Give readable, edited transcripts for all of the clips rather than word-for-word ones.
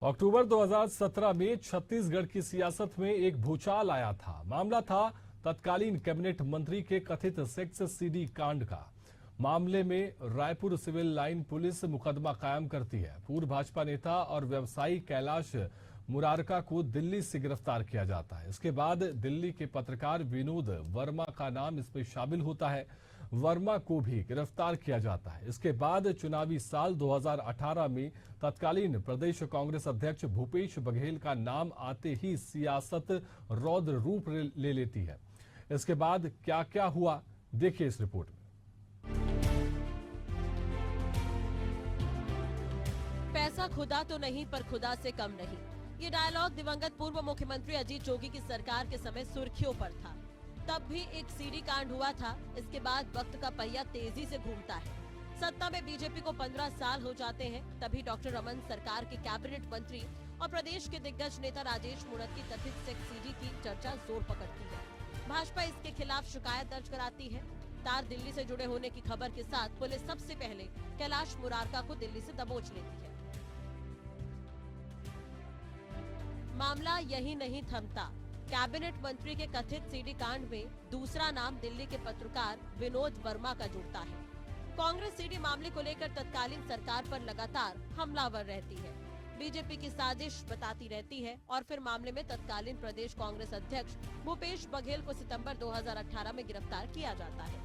अक्टूबर 2017 में छत्तीसगढ़ की सियासत में एक भूचाल आया था। मामला था तत्कालीन कैबिनेट मंत्री के कथित सेक्स सीडी कांड का। मामले में रायपुर सिविल लाइन पुलिस मुकदमा कायम करती है। पूर्व भाजपा नेता और व्यवसायी कैलाश मुरारका को दिल्ली से गिरफ्तार किया जाता है। इसके बाद दिल्ली के पत्रकार विनोद वर्मा का नाम इसमें शामिल होता है। वर्मा को भी गिरफ्तार किया जाता है। इसके बाद चुनावी साल 2018 में तत्कालीन प्रदेश कांग्रेस अध्यक्ष भूपेश बघेल का नाम आते ही सियासत रौद्र रूप ले लेती है। इसके बाद क्या क्या हुआ, देखिए इस रिपोर्ट में। पैसा खुदा तो नहीं पर खुदा से कम नहीं, ये डायलॉग दिवंगत पूर्व मुख्यमंत्री अजीत जोगी की सरकार के समय सुर्खियों पर था। तब भी एक सीडी कांड हुआ था। इसके बाद वक्त का पहिया तेजी से घूमता है। सत्ता में बीजेपी को 15 साल हो जाते हैं। तभी डॉक्टर रमन सरकार के कैबिनेट मंत्री और प्रदेश के दिग्गज नेता राजेश मूणत की कथित सेक्स सीडी की चर्चा जोर पकड़ती है। भाजपा इसके खिलाफ शिकायत दर्ज कराती है। तार दिल्ली से जुड़े होने की खबर के साथ पुलिस सबसे पहले कैलाश मुरारका को दिल्ली से दबोच लेती है। मामला यही नहीं थमता। कैबिनेट मंत्री के कथित सीडी कांड में दूसरा नाम दिल्ली के पत्रकार विनोद वर्मा का जुड़ता है। कांग्रेस सीडी मामले को लेकर तत्कालीन सरकार पर लगातार हमलावर रहती है, बीजेपी की साजिश बताती रहती है और फिर मामले में तत्कालीन प्रदेश कांग्रेस अध्यक्ष भूपेश बघेल को सितंबर 2018 में गिरफ्तार किया जाता है।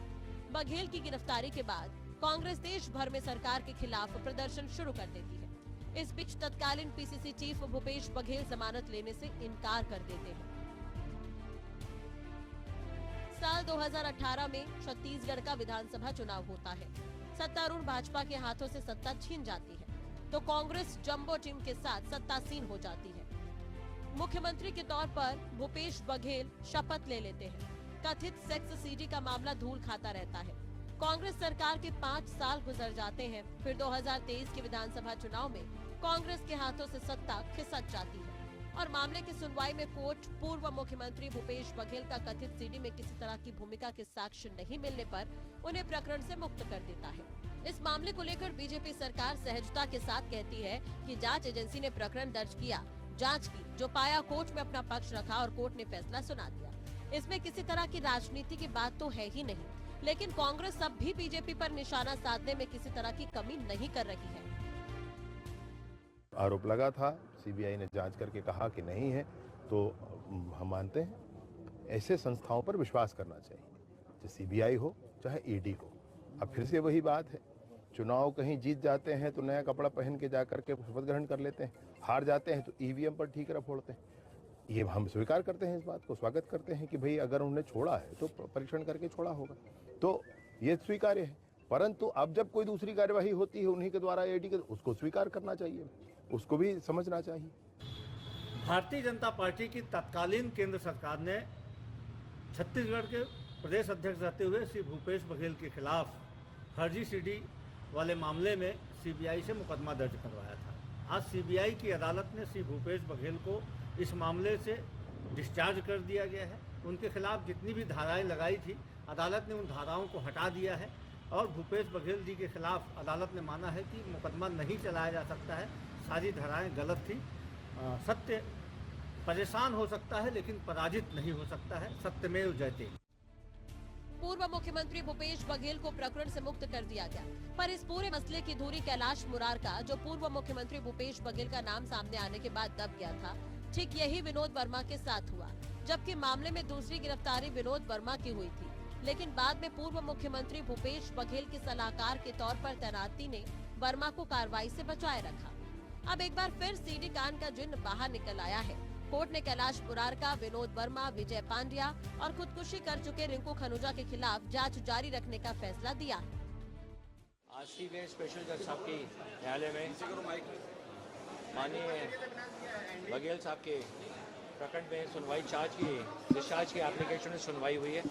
बघेल की गिरफ्तारी के बाद कांग्रेस देश भर में सरकार के खिलाफ प्रदर्शन शुरू कर देती है। इस बीच तत्कालीन पीसीसी चीफ भूपेश बघेल जमानत लेने से इनकार कर देते हैं। साल 2018 में छत्तीसगढ़ का विधानसभा चुनाव होता है। सत्तारूढ़ भाजपा के हाथों से सत्ता छीन जाती है तो कांग्रेस जंबो टीम के साथ सत्तासीन हो जाती है। मुख्यमंत्री के तौर पर भूपेश बघेल शपथ ले लेते हैं। कथित सेक्स सीडी का मामला धूल खाता रहता है। कांग्रेस सरकार के 5 साल गुजर जाते हैं। फिर 2023 के विधानसभा चुनाव में कांग्रेस के हाथों से सत्ता खिसक जाती है और मामले की सुनवाई में कोर्ट पूर्व मुख्यमंत्री भूपेश बघेल का कथित सीडी में किसी तरह की भूमिका के साक्ष्य नहीं मिलने पर उन्हें प्रकरण से मुक्त कर देता है। इस मामले को लेकर बीजेपी सरकार सहजता के साथ कहती है कि जांच एजेंसी ने प्रकरण दर्ज किया, जांच की, जो पाया कोर्ट में अपना पक्ष रखा और कोर्ट ने फैसला सुना दिया। इसमें किसी तरह की राजनीति की बात तो है ही नहीं, लेकिन कांग्रेस अब भी बीजेपी पर निशाना साधने में किसी तरह की कमी नहीं कर रही है। आरोप लगा था, सीबीआई ने जांच करके कहा कि नहीं है, तो हम मानते हैं ऐसे संस्थाओं पर विश्वास करना चाहिए, चाहे सीबीआई हो चाहे ईडी हो। अब फिर से वही बात है, चुनाव कहीं जीत जाते हैं तो नया कपड़ा पहन के जाकर के शपथ ग्रहण कर लेते हैं, हार जाते हैं तो ईवीएम पर ठीकरा फोड़ते हैं। ये हम स्वीकार करते हैं, इस बात को स्वागत करते हैं कि भाई अगर उन्होंने छोड़ा है तो परीक्षण करके छोड़ा होगा, तो ये स्वीकार्य है। परंतु अब जब कोई दूसरी कार्यवाही होती है उन्हीं के द्वारा ईडी के, उसको स्वीकार करना चाहिए, उसको भी समझना चाहिए। भारतीय जनता पार्टी की तत्कालीन केंद्र सरकार ने छत्तीसगढ़ के प्रदेश अध्यक्ष रहते हुए श्री भूपेश बघेल के खिलाफ फर्जी सीडी वाले मामले में सीबीआई से मुकदमा दर्ज करवाया था। आज सीबीआई की अदालत ने श्री भूपेश बघेल को इस मामले से डिस्चार्ज कर दिया गया है। उनके खिलाफ जितनी भी धाराएं लगाई थी, अदालत ने उन धाराओं को हटा दिया है और भूपेश बघेल जी के खिलाफ अदालत ने माना है कि मुकदमा नहीं चलाया जा सकता है, सारी धाराएं गलत थी। सत्य परेशान हो सकता है लेकिन पराजित नहीं हो सकता है, सत्यमेव जयते। पूर्व मुख्यमंत्री भूपेश बघेल को प्रकरण से मुक्त कर दिया गया, पर इस पूरे मसले की धुरी कैलाश मुरारका, जो पूर्व मुख्यमंत्री भूपेश बघेल का नाम सामने आने के बाद दब गया था, ठीक यही विनोद वर्मा के साथ हुआ। जबकि मामले में दूसरी गिरफ्तारी विनोद वर्मा की हुई थी, लेकिन बाद में पूर्व मुख्यमंत्री भूपेश बघेल के सलाहकार के तौर पर तैनाती ने वर्मा को कार्रवाई से बचाए रखा। अब एक बार फिर सीडी कांड का जिन्न बाहर निकल आया है। कोर्ट ने कैलाश मुरारका, विनोद वर्मा, विजय पांड्या और खुदकुशी कर चुके रिंकू खनूजा के खिलाफ जांच जारी रखने का फैसला दिया है। आज सीबीआई स्पेशल जज साहब के न्यायालय में माननीय बघेल साहब के प्रकरण में सुनवाई डिस्चार्ज की एप्लीकेशन में सुनवाई हुई है।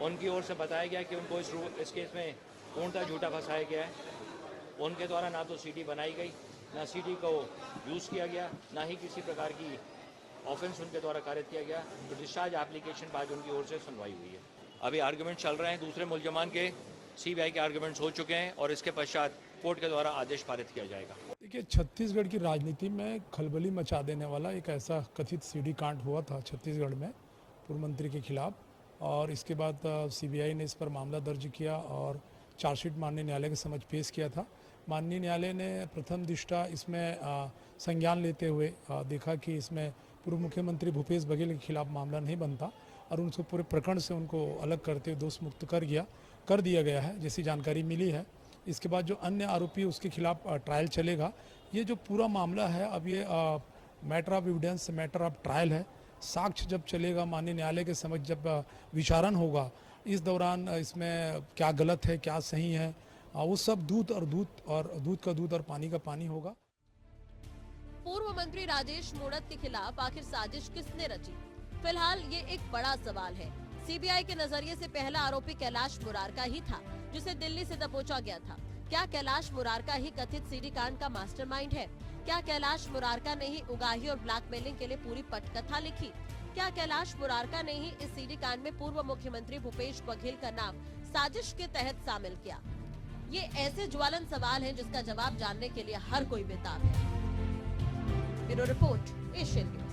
उनकी ओर से बताया गया कि उनको इस केस में पूर्णतः झूठा फंसाया गया है। उनके द्वारा ना तो सीडी बनाई गई, ना सीडी को यूज़ किया गया, ना ही किसी प्रकार की ऑफेंस उनके द्वारा कारित किया गया। तो डिस्चार्ज एप्लीकेशन बाद उनकी ओर से सुनवाई हुई है। अभी आर्गूमेंट चल रहे हैं, दूसरे मुलजमान के सीबीआई के आर्गूमेंट्स हो चुके हैं और इसके पश्चात कोर्ट के द्वारा आदेश पारित किया जाएगा। देखिए, छत्तीसगढ़ की राजनीति में खलबली मचा देने वाला एक ऐसा कथित सीडी कांड हुआ था छत्तीसगढ़ में पूर्व मंत्री के खिलाफ, और इसके बाद सीबीआई ने इस पर मामला दर्ज किया और चार्जशीट माननीय न्यायालय के समझ पेश किया था। माननीय न्यायालय ने प्रथम दृष्टया इसमें संज्ञान लेते हुए देखा कि इसमें पूर्व मुख्यमंत्री भूपेश बघेल के खिलाफ मामला नहीं बनता और उनको पूरे प्रकरण से उनको अलग करते हुए दोष मुक्त कर दिया गया है, जैसी जानकारी मिली है। इसके बाद जो अन्य आरोपी उसके खिलाफ ट्रायल चलेगा। ये जो पूरा मामला है, अब ये matter of evidence, matter of trial है। साक्ष्य जब चलेगा, माननीय न्यायालय के समझ जब विचारण होगा, इस दौरान इसमें क्या गलत है क्या सही है, वो सब दूध का दूध और पानी का पानी होगा। पूर्व मंत्री राजेश मूणत के खिलाफ आखिर साजिश किसने रची? फिलहाल ये एक बड़ा सवाल है। सीबीआई के नजरिए से पहला आरोपी कैलाश मुरारका ही था, जिसे दिल्ली से दबोचा गया था। क्या कैलाश मुरारका ही कथित सीडी कांड का मास्टरमाइंड है? क्या कैलाश मुरारका ने ही उगाही और ब्लैकमेलिंग के लिए पूरी पटकथा लिखी? क्या कैलाश मुरारका ने ही इस सीडी कांड में पूर्व मुख्यमंत्री भूपेश बघेल का नाम साजिश के तहत शामिल किया? ये ऐसे ज्वलन सवाल हैं जिसका जवाब जानने के लिए हर कोई बेताब है। Bureau report, Asian news.